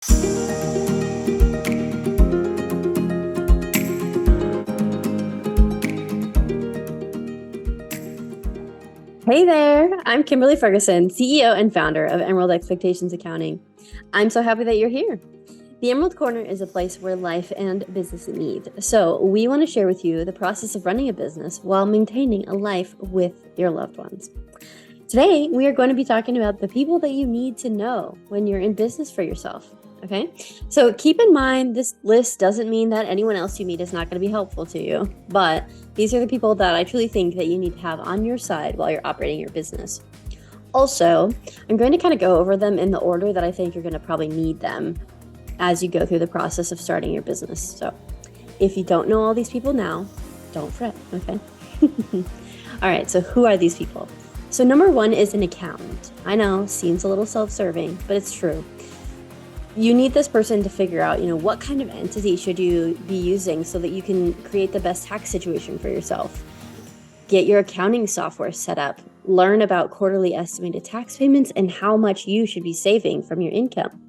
Hey there, I'm Kimberly Ferguson, CEO and founder of Emerald Expectations Accounting. I'm so happy that you're here. The Emerald Corner is a place where life and business meet. So we want to share with you the process of running a business while maintaining a life with your loved ones. Today, we are going to be talking about the people that you need to know when you're in business for yourself. Okay, so keep in mind, this list doesn't mean that anyone else you meet is not going to be helpful to you, but these are the people that I truly think that you need to have on your side while you're operating your business. Also, I'm going to kind of go over them in the order that I think you're going to probably need them as you go through the process of starting your business. So if you don't know all these people now, don't fret, okay? All right, so who are these people? So number one is an accountant. I know, seems a little self-serving, but it's true. You need this person to figure out, what kind of entity should you be using so that you can create the best tax situation for yourself. Get your accounting software set up. Learn about quarterly estimated tax payments and how much you should be saving from your income.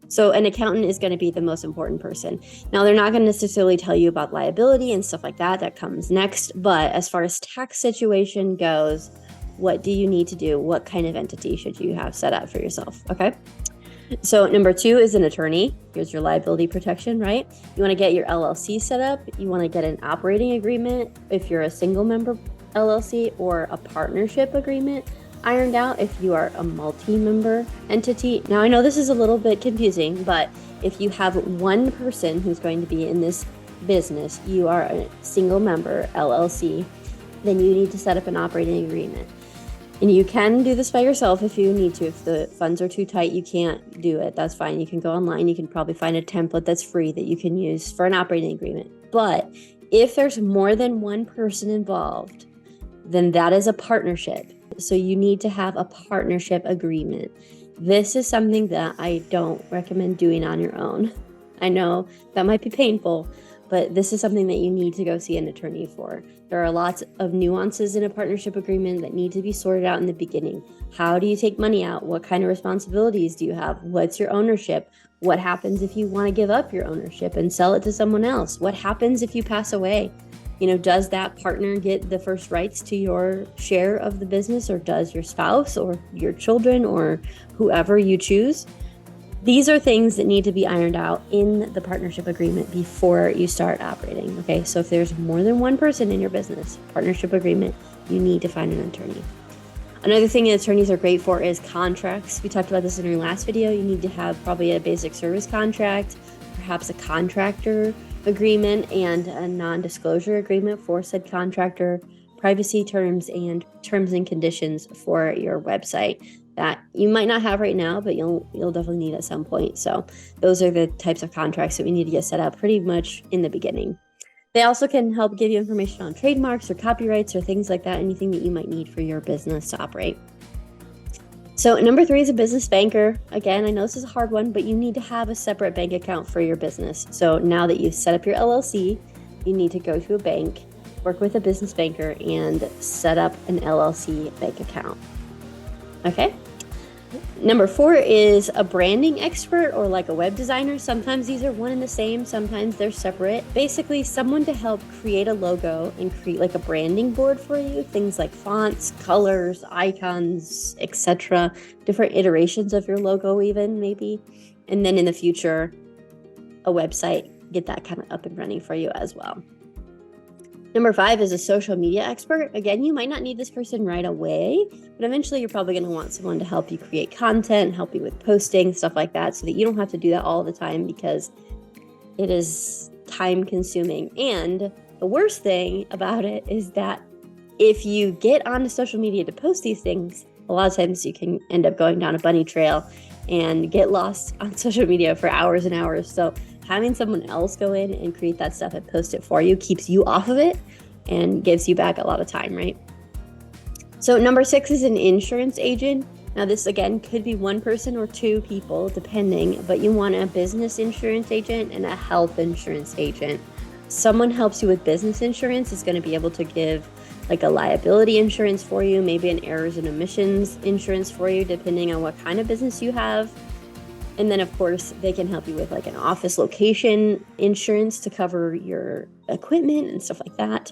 So an accountant is going to be the most important person. Now, they're not going to necessarily tell you about liability and stuff like that. That comes next. But as far as tax situation goes, what do you need to do? What kind of entity should you have set up for yourself? Okay. So number two is an attorney. Here's your liability protection, right? You want to get your LLC set up. You want to get an operating agreement if you're a single member LLC, or a partnership agreement ironed out if you are a multi-member entity. Now, I know this is a little bit confusing, but if you have one person who's going to be in this business, you are a single member LLC, then you need to set up an operating agreement. And you can do this by yourself if you need to. If the funds are too tight, you can't do it. That's fine. You can go online. You can probably find a template that's free that you can use for an operating agreement. But if there's more than one person involved, then that is a partnership. So you need to have a partnership agreement. This is something that I don't recommend doing on your own. I know that might be painful, but this is something that you need to go see an attorney for. There are lots of nuances in a partnership agreement that need to be sorted out in the beginning. How do you take money out? What kind of responsibilities do you have? What's your ownership? What happens if you want to give up your ownership and sell it to someone else? What happens if you pass away? Does that partner get the first rights to your share of the business, or does your spouse or your children or whoever you choose? These are things that need to be ironed out in the partnership agreement before you start operating. Okay, so if there's more than one person in your business, partnership agreement, you need to find an attorney. Another thing that attorneys are great for is contracts. We talked about this in our last video. You need to have probably a basic service contract, perhaps a contractor agreement, and a non-disclosure agreement for said contractor, privacy terms, and terms and conditions for your website that you might not have right now, but you'll definitely need at some point. So those are the types of contracts that we need to get set up pretty much in the beginning. They also can help give you information on trademarks or copyrights or things like that, anything that you might need for your business to operate. So number three is a business banker. Again, I know this is a hard one, but you need to have a separate bank account for your business. So now that you've set up your LLC, you need to go to a bank, work with a business banker, and set up an LLC bank account. Okay. Number four is a branding expert, or like a web designer. Sometimes these are one and the same, sometimes they're separate. Basically, someone to help create a logo and create like a branding board for you. Things like fonts, colors, icons, etc. Different iterations of your logo even, maybe. And then in the future, a website, get that kind of up and running for you as well. Number five is a social media expert. Again, you might not need this person right away, but eventually you're probably going to want someone to help you create content, help you with posting, stuff like that, so that you don't have to do that all the time, because it is time consuming. And the worst thing about it is that if you get onto social media to post these things, a lot of times you can end up going down a bunny trail and get lost on social media for hours and hours. So having someone else go in and create that stuff and post it for you keeps you off of it and gives you back a lot of time, right? So number six is an insurance agent. Now this again could be one person or two people depending, but you want a business insurance agent and a health insurance agent. Someone helps you with business insurance is going to be able to give like a liability insurance for you, maybe an errors and omissions insurance for you, depending on what kind of business you have. And then, of course, they can help you with like an office location insurance to cover your equipment and stuff like that.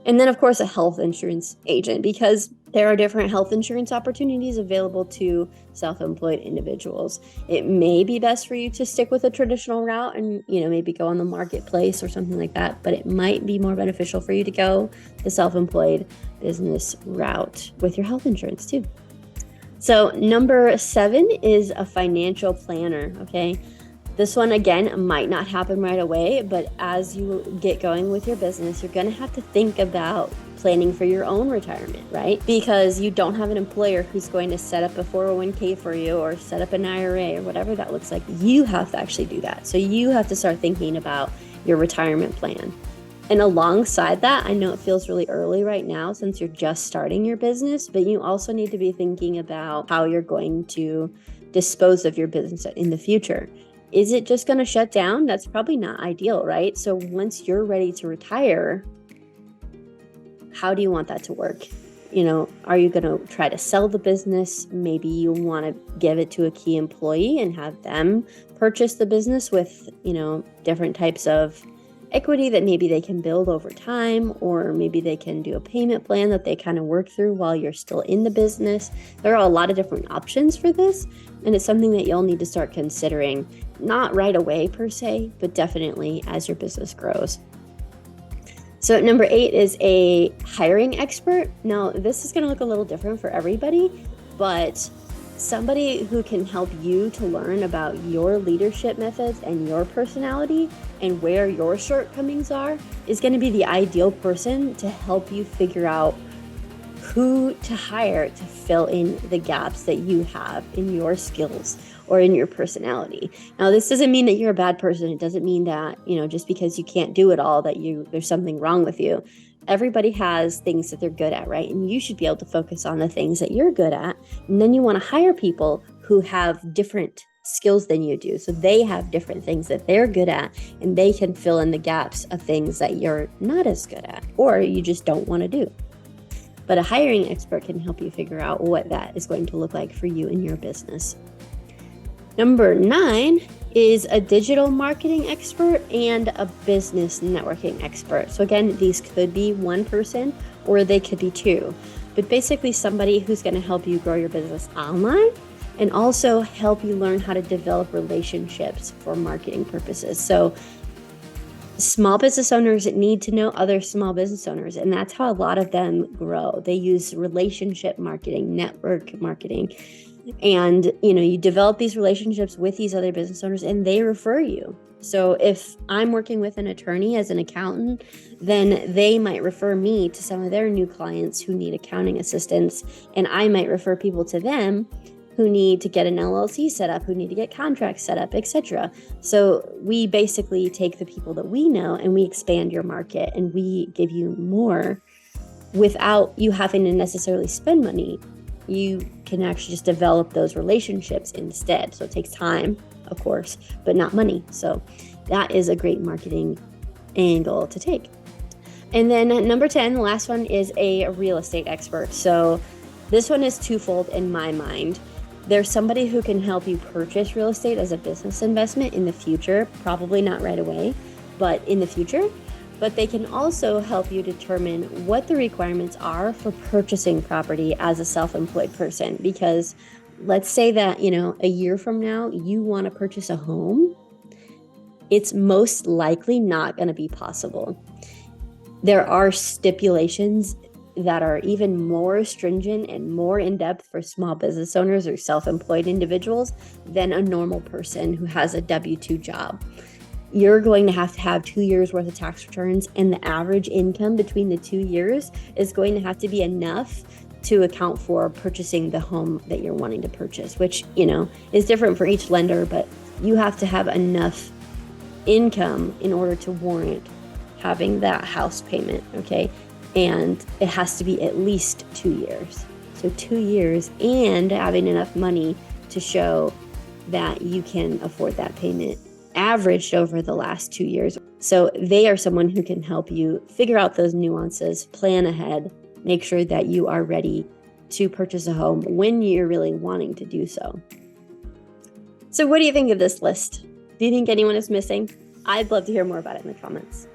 And then, of course, a health insurance agent, because there are different health insurance opportunities available to self-employed individuals. It may be best for you to stick with a traditional route and, maybe go on the marketplace or something like that, but it might be more beneficial for you to go the self-employed business route with your health insurance too. So number 7 is a financial planner, okay? This one, again, might not happen right away, but as you get going with your business, you're gonna have to think about planning for your own retirement, right? Because you don't have an employer who's going to set up a 401k for you or set up an IRA or whatever that looks like. You have to actually do that. So you have to start thinking about your retirement plan. And alongside that, I know it feels really early right now since you're just starting your business, but you also need to be thinking about how you're going to dispose of your business in the future. Is it just going to shut down? That's probably not ideal, right? So once you're ready to retire, how do you want that to work? Are you going to try to sell the business? Maybe you want to give it to a key employee and have them purchase the business with, different types of equity that maybe they can build over time, or maybe they can do a payment plan that they kind of work through while you're still in the business. There are a lot of different options for this, and it's something that you'll need to start considering, not right away per se, but definitely as your business grows. So number 8 is a hiring expert. Now, this is going to look a little different for everybody, but somebody who can help you to learn about your leadership methods and your personality and where your shortcomings are is going to be the ideal person to help you figure out who to hire to fill in the gaps that you have in your skills or in your personality. Now, this doesn't mean that you're a bad person. It doesn't mean that, just because you can't do it all, that there's something wrong with you. Everybody has things that they're good at, right? And you should be able to focus on the things that you're good at. And then you want to hire people who have different skills than you do. So they have different things that they're good at, and they can fill in the gaps of things that you're not as good at, or you just don't want to do. But a hiring expert can help you figure out what that is going to look like for you in your business. Number 9 is a digital marketing expert and a business networking expert. So again, these could be one person or they could be two, but basically somebody who's going to help you grow your business online and also help you learn how to develop relationships for marketing purposes. So small business owners need to know other small business owners, and that's how a lot of them grow. They use relationship marketing, network marketing. And, you develop these relationships with these other business owners and they refer you. So if I'm working with an attorney as an accountant, then they might refer me to some of their new clients who need accounting assistance. And I might refer people to them who need to get an LLC set up, who need to get contracts set up, etc. So we basically take the people that we know and we expand your market and we give you more without you having to necessarily spend money. You can actually just develop those relationships instead. So it takes time, of course, but not money. So that is a great marketing angle to take. And then number 10, the last one, is a real estate expert. So this one is twofold in my mind. There's somebody who can help you purchase real estate as a business investment in the future, probably not right away, but in the future. But they can also help you determine what the requirements are for purchasing property as a self-employed person. Because let's say that, a year from now, you want to purchase a home, it's most likely not going to be possible. There are stipulations that are even more stringent and more in-depth for small business owners or self-employed individuals than a normal person who has a W-2 job. You're going to have 2 years worth of tax returns, and the average income between the 2 years is going to have to be enough to account for purchasing the home that you're wanting to purchase, which, is different for each lender, but you have to have enough income in order to warrant having that house payment, okay? And it has to be at least 2 years. So 2 years and having enough money to show that you can afford that payment averaged over the last 2 years. So they are someone who can help you figure out those nuances, plan ahead, make sure that you are ready to purchase a home when you're really wanting to do so. So what do you think of this list? Do you think anyone is missing? I'd love to hear more about it in the comments.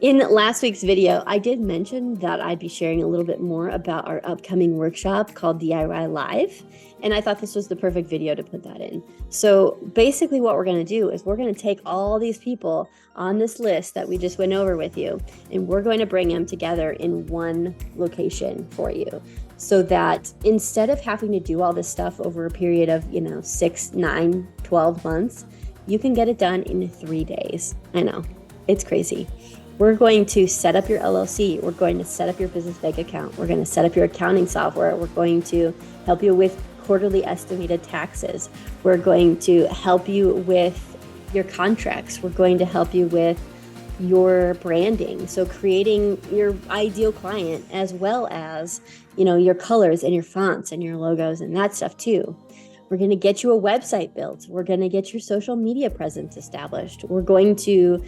In last week's video, I did mention that I'd be sharing a little bit more about our upcoming workshop called DIY Live, and I thought this was the perfect video to put that in. So basically what we're going to do is we're going to take all these people on this list that we just went over with you, and we're going to bring them together in one location for you, so that instead of having to do all this stuff over a period of 6, 9, 12 months, you can get it done in 3 days. I know, it's crazy. We're going to set up your LLC. We're going to set up your business bank account. We're going to set up your accounting software. We're going to help you with quarterly estimated taxes. We're going to help you with your contracts. We're going to help you with your branding. So creating your ideal client, as well as, your colors and your fonts and your logos and that stuff too. We're going to get you a website built. We're going to get your social media presence established. We're going to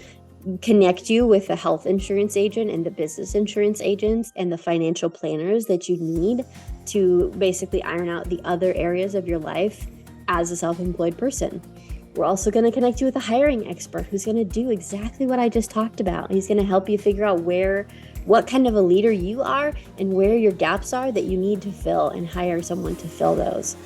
connect you with the health insurance agent and the business insurance agents and the financial planners that you need to basically iron out the other areas of your life as a self-employed person. We're also going to connect you with a hiring expert who's going to do exactly what I just talked about. He's going to help you figure out what kind of a leader you are and where your gaps are that you need to fill, and hire someone to fill those.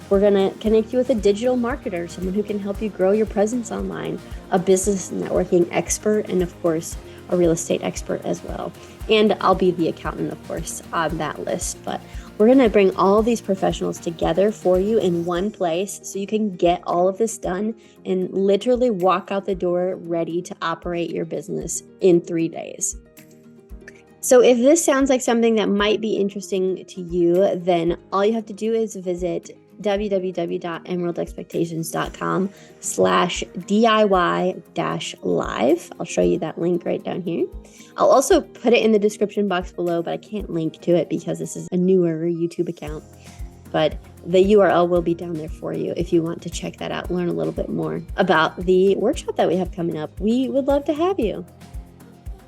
We're going to connect you with a digital marketer, someone who can help you grow your presence online, a business networking expert, and of course, a real estate expert as well. And I'll be the accountant, of course, on that list. But we're going to bring all these professionals together for you in one place so you can get all of this done and literally walk out the door ready to operate your business in 3 days. So if this sounds like something that might be interesting to you, then all you have to do is visit www.emeraldexpectations.com/DIY-live. I'll show you that link right down here. I'll also put it in the description box below, but I can't link to it because this is a newer YouTube account. But the URL will be down there for you if you want to check that out and learn a little bit more about the workshop that we have coming up. We would love to have you.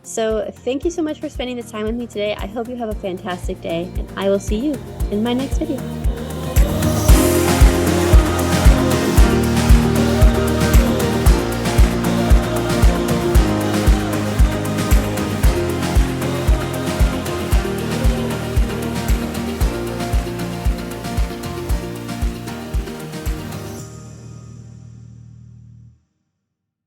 So thank you so much for spending this time with me today. I hope you have a fantastic day, and I will see you in my next video.